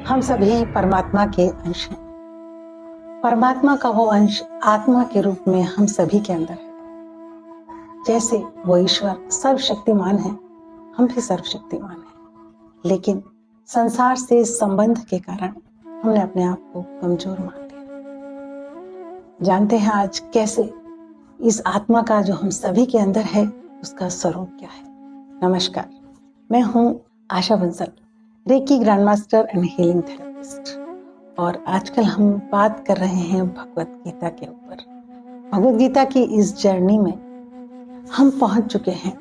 हम सभी परमात्मा के अंश हैं। परमात्मा का वो अंश आत्मा के रूप में हम सभी के अंदर है। जैसे वो ईश्वर सर्वशक्तिमान है, हम भी सर्वशक्तिमान हैं, लेकिन संसार से संबंध के कारण हमने अपने आप को कमजोर मान लिया। जानते हैं आज कैसे इस आत्मा का जो हम सभी के अंदर है उसका स्वरूप क्या है। नमस्कार, मैं हूं Asha Bansal, reiki grand master and healing therapist, और आजकल हम बात कर रहे हैं भगवत गीता के ऊपर। भगवत गीता की इस जर्नी में हम पहुंच चुके हैं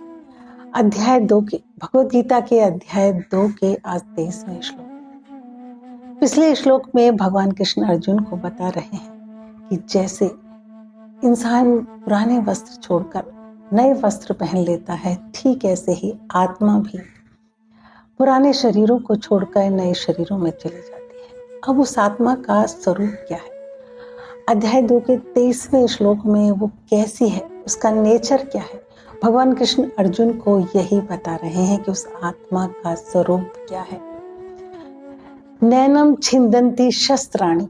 अध्याय 2 के, भगवत गीता के अध्याय 2 के आज 23वें श्लोक। पिछले श्लोक में भगवान कृष्ण अर्जुन को बता रहे हैं कि जैसे इंसान पुराने वस्त्र छोड़कर नए वस्त्र पहन लेता है, ठीक ऐसे ही आत्मा भी पुराने शरीरों को छोड़कर नए शरीरों में चली जाती है। अब उस आत्मा का स्वरूप क्या है? अध्याय 2 के 23वें श्लोक में वो कैसी है, उसका नेचर क्या है, भगवान कृष्ण अर्जुन को यही बता रहे हैं कि उस आत्मा का स्वरूप क्या है। नैनम छिंदंती शस्त्राणि,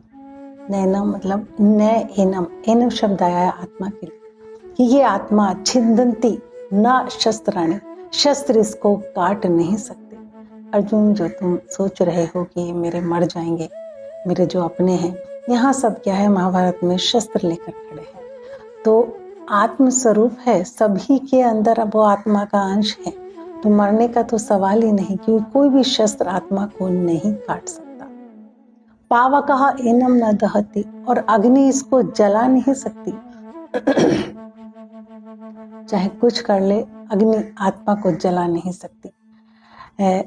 नैनम मतलब नैनम, एनम शब्द आया आत्मा के लिए कि ये आत्मा छिंदंती ना शस्त्राणि, शस्त्र इसको काट नहीं सकते। अर्जुन, जो तुम सोच रहे हो कि मेरे मर जाएंगे, मेरे जो अपने हैं, यहाँ सब क्या है, महाभारत में शस्त्र लेकर खड़े हैं। तो आत्म स्वरूप है सभी के अंदर, अब वो आत्मा का अंश है, तो मरने का तो सवाल ही नहीं, क्योंकि कोई भी शस्त्र आत्मा को नहीं काट सकता। पावकः एनम न दहति, और अग्नि इसको जला नहीं सकती। चाहे कुछ कर ले, अग्नि आत्मा को जला नहीं सकती।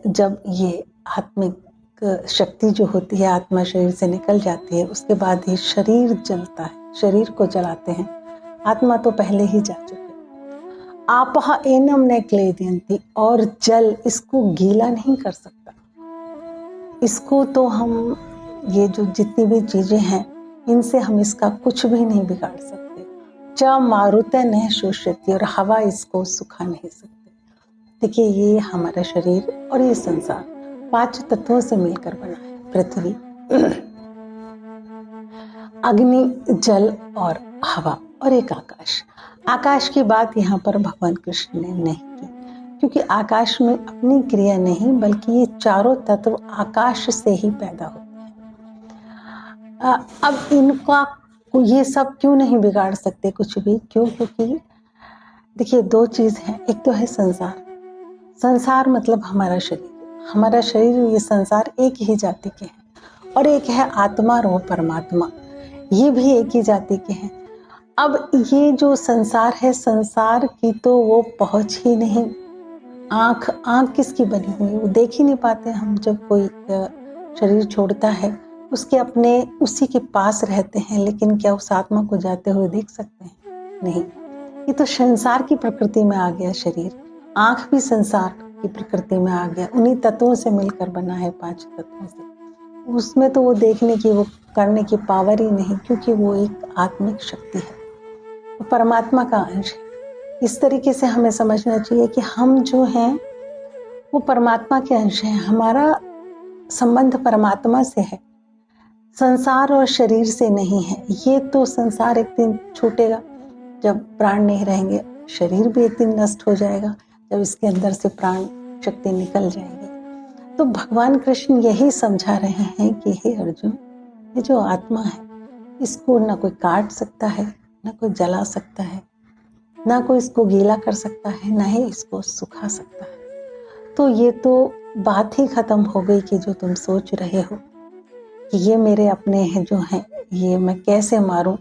जब ये आत्मिक शक्ति जो होती है, आत्मा शरीर से निकल जाती है, उसके बाद ही शरीर जलता है, शरीर को जलाते हैं। आत्मा तो पहले ही जा चुके। आपह एनम न क्लेदयन्ति, और जल इसको गीला नहीं कर सकता। इसको तो हम, ये जो जितनी भी चीजें हैं, इनसे हम इसका कुछ भी नहीं बिगाड़ सकते। च मारुते न शोषयति, और हवा इसको सुखा नहीं सकती। देखिए, ये हमारा शरीर और ये संसार 5 तत्वों से मिलकर बना है। पृथ्वी, अग्नि, जल और हवा, और एक आकाश। आकाश की बात यहाँ पर भगवान कृष्ण ने नहीं की, क्योंकि आकाश में अपनी क्रिया नहीं, बल्कि ये चारों तत्व आकाश से ही पैदा होते हैं। अब इनका ये सब क्यों नहीं बिगाड़ सकते कुछ भी? क्यों? क्योंकि देखिए, 2 चीज है। एक तो है संसार, संसार मतलब हमारा शरीर। हमारा शरीर, ये संसार एक ही जाति के हैं, और एक है आत्मा और वो परमात्मा, ये भी एक ही जाति के हैं। अब ये जो संसार है, संसार की तो वो पहुंच ही नहीं। आंख किसकी बनी हुई, वो देख ही नहीं पाते हम। जब कोई शरीर छोड़ता है, उसके अपने उसी के पास रहते हैं, लेकिन क्या उस आत्मा को जाते हुए देख सकते हैं? नहीं। ये तो संसार की प्रकृति में आ गया शरीर। आंख भी संसार की प्रकृति में आ गया, उन्हीं तत्वों से मिलकर बना है, 5 तत्वों से। उसमें तो वो देखने की, वो करने की पावर ही नहीं, क्योंकि वो एक आत्मिक शक्ति है, वो परमात्मा का अंश है। इस तरीके से हमें समझना चाहिए कि हम जो हैं वो परमात्मा के अंश हैं। हमारा संबंध परमात्मा से है, संसार और शरीर से नहीं है। ये तो संसार एक दिन छूटेगा, जब प्राण नहीं रहेंगे। शरीर भी एक दिन नष्ट हो जाएगा, जब इसके अंदर से प्राण शक्ति निकल जाएगी। तो भगवान कृष्ण यही समझा रहे हैं कि हे अर्जुन, ये जो आत्मा है, इसको ना कोई काट सकता है, ना कोई जला सकता है, ना कोई इसको गीला कर सकता है, ना ही इसको सुखा सकता है। तो ये तो बात ही खत्म हो गई कि जो तुम सोच रहे हो कि ये मेरे अपने हैं जो हैं, ये मैं कैसे मारूं,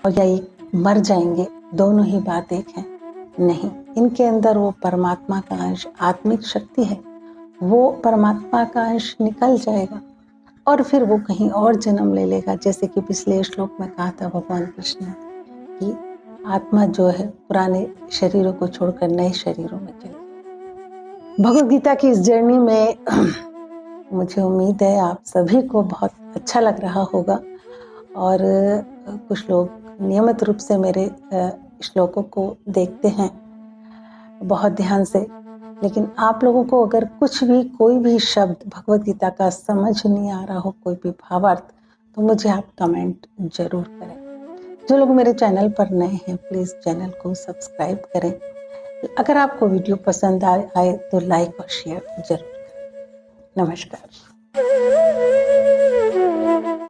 और या ये मर जाएंगे, दोनों ही बात एक है। नहीं, इनके अंदर वो परमात्मा का अंश, आत्मिक शक्ति है। वो परमात्मा का अंश निकल जाएगा और फिर वो कहीं और जन्म ले लेगा। जैसे कि पिछले श्लोक में कहा था भगवान कृष्ण ने कि आत्मा जो है पुराने शरीरों को छोड़कर नए शरीरों में चली। भगवत गीता की इस जर्नी में मुझे उम्मीद है आप सभी को बहुत अच्छा लग रहा होगा, और कुछ लोग नियमित रूप से मेरे श्लोकों को देखते हैं बहुत ध्यान से, लेकिन आप लोगों को अगर कुछ भी कोई भी शब्द भगवत गीता का समझ नहीं आ रहा हो, कोई भी भावार्थ, तो मुझे आप कमेंट जरूर करें। जो लोग मेरे चैनल पर नए हैं प्लीज़ चैनल को सब्सक्राइब करें। अगर आपको वीडियो पसंद आए तो लाइक और शेयर जरूर करें। नमस्कार।